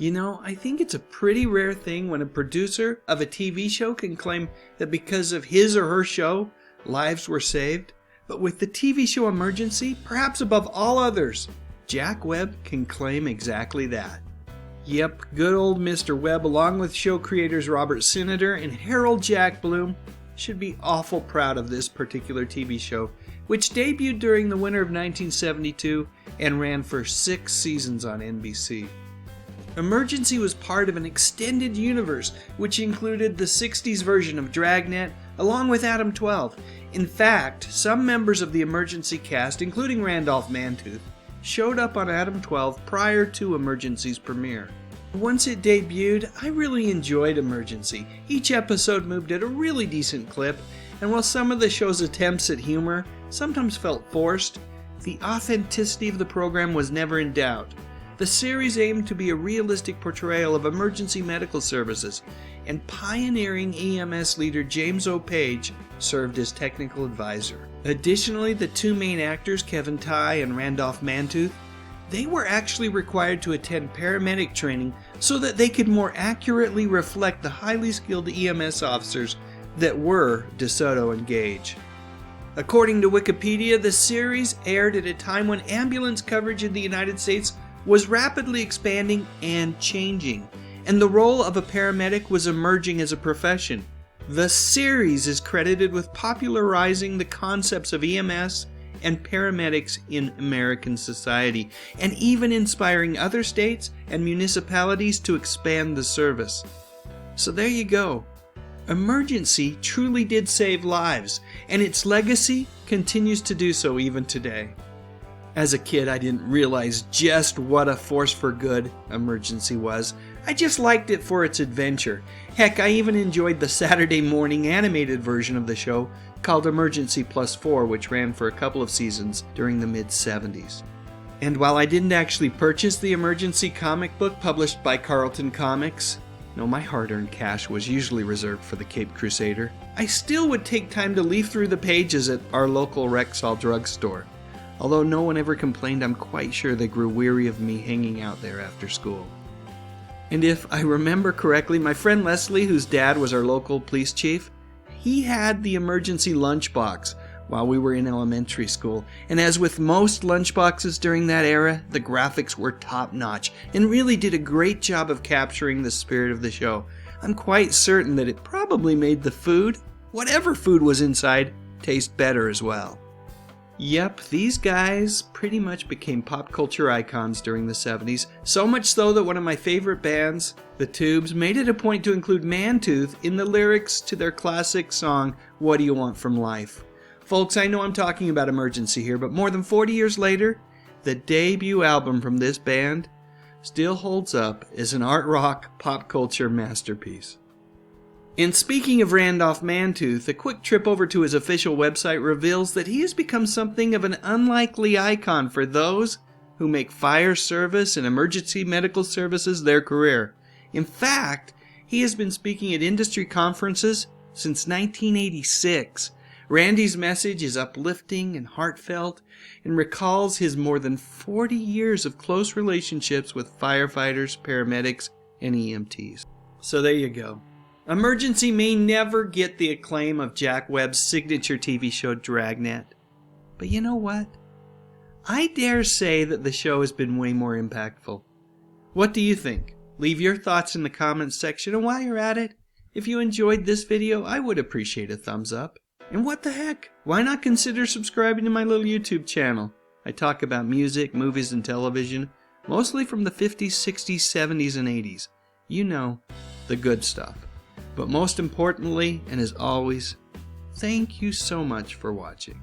You know, I think it's a pretty rare thing when a producer of a TV show can claim that because of his or her show, lives were saved. But with the TV show Emergency, perhaps above all others, Jack Webb can claim exactly that. Yep, good old Mr. Webb, along with show creators Robert Senator and Harold Jack Bloom, should be awful proud of this particular TV show, which debuted during the winter of 1972 and ran for 6 seasons on NBC. Emergency was part of an extended universe which included the 60s version of Dragnet along with Adam 12. In fact, some members of the Emergency cast, including Randolph Mantooth, showed up on Adam 12 prior to Emergency's premiere. Once it debuted, I really enjoyed Emergency. Each episode moved at a really decent clip, and while some of the show's attempts at humor sometimes felt forced, the authenticity of the program was never in doubt. The series aimed to be a realistic portrayal of emergency medical services, and pioneering EMS leader James O. Page served as technical advisor. Additionally, the 2 main actors, Kevin Tighe and Randolph Mantooth, they were actually required to attend paramedic training so that they could more accurately reflect the highly skilled EMS officers that were DeSoto and Gage. According to Wikipedia, the series aired at a time when ambulance coverage in the United States was rapidly expanding and changing, and the role of a paramedic was emerging as a profession. The series is credited with popularizing the concepts of EMS and paramedics in American society, and even inspiring other states and municipalities to expand the service. So there you go. Emergency truly did save lives, and its legacy continues to do so even today. As a kid, I didn't realize just what a force for good Emergency was. I just liked it for its adventure. Heck, I even enjoyed the Saturday morning animated version of the show called Emergency +4, which ran for a couple of seasons during the mid-70s. And while I didn't actually purchase the Emergency comic book published by Carlton Comics, no, my hard-earned cash was usually reserved for the Cape Crusader, I still would take time to leaf through the pages at our local Rexall drugstore. Although no one ever complained, I'm quite sure they grew weary of me hanging out there after school. And if I remember correctly, my friend Leslie, whose dad was our local police chief, he had the Emergency lunchbox while we were in elementary school. And as with most lunchboxes during that era, the graphics were top-notch and really did a great job of capturing the spirit of the show. I'm quite certain that it probably made the food, whatever food was inside, taste better as well. Yep, these guys pretty much became pop culture icons during the 70s, so much so that one of my favorite bands, The Tubes, made it a point to include Mantooth in the lyrics to their classic song, What Do You Want From Life? Folks, I know I'm talking about Emergency here, but more than 40 years later, the debut album from this band still holds up as an art rock pop culture masterpiece. And speaking of Randolph Mantooth, a quick trip over to his official website reveals that he has become something of an unlikely icon for those who make fire service and emergency medical services their career. In fact, he has been speaking at industry conferences since 1986. Randy's message is uplifting and heartfelt and recalls his more than 40 years of close relationships with firefighters, paramedics, and EMTs. So there you go. Emergency may never get the acclaim of Jack Webb's signature TV show Dragnet. But you know what? I dare say that the show has been way more impactful. What do you think? Leave your thoughts in the comments section, and while you're at it, if you enjoyed this video, I would appreciate a thumbs up. And what the heck? Why not consider subscribing to my little YouTube channel? I talk about music, movies, and television, mostly from the 50s, 60s, 70s, and 80s. You know, the good stuff. But most importantly, and as always, thank you so much for watching.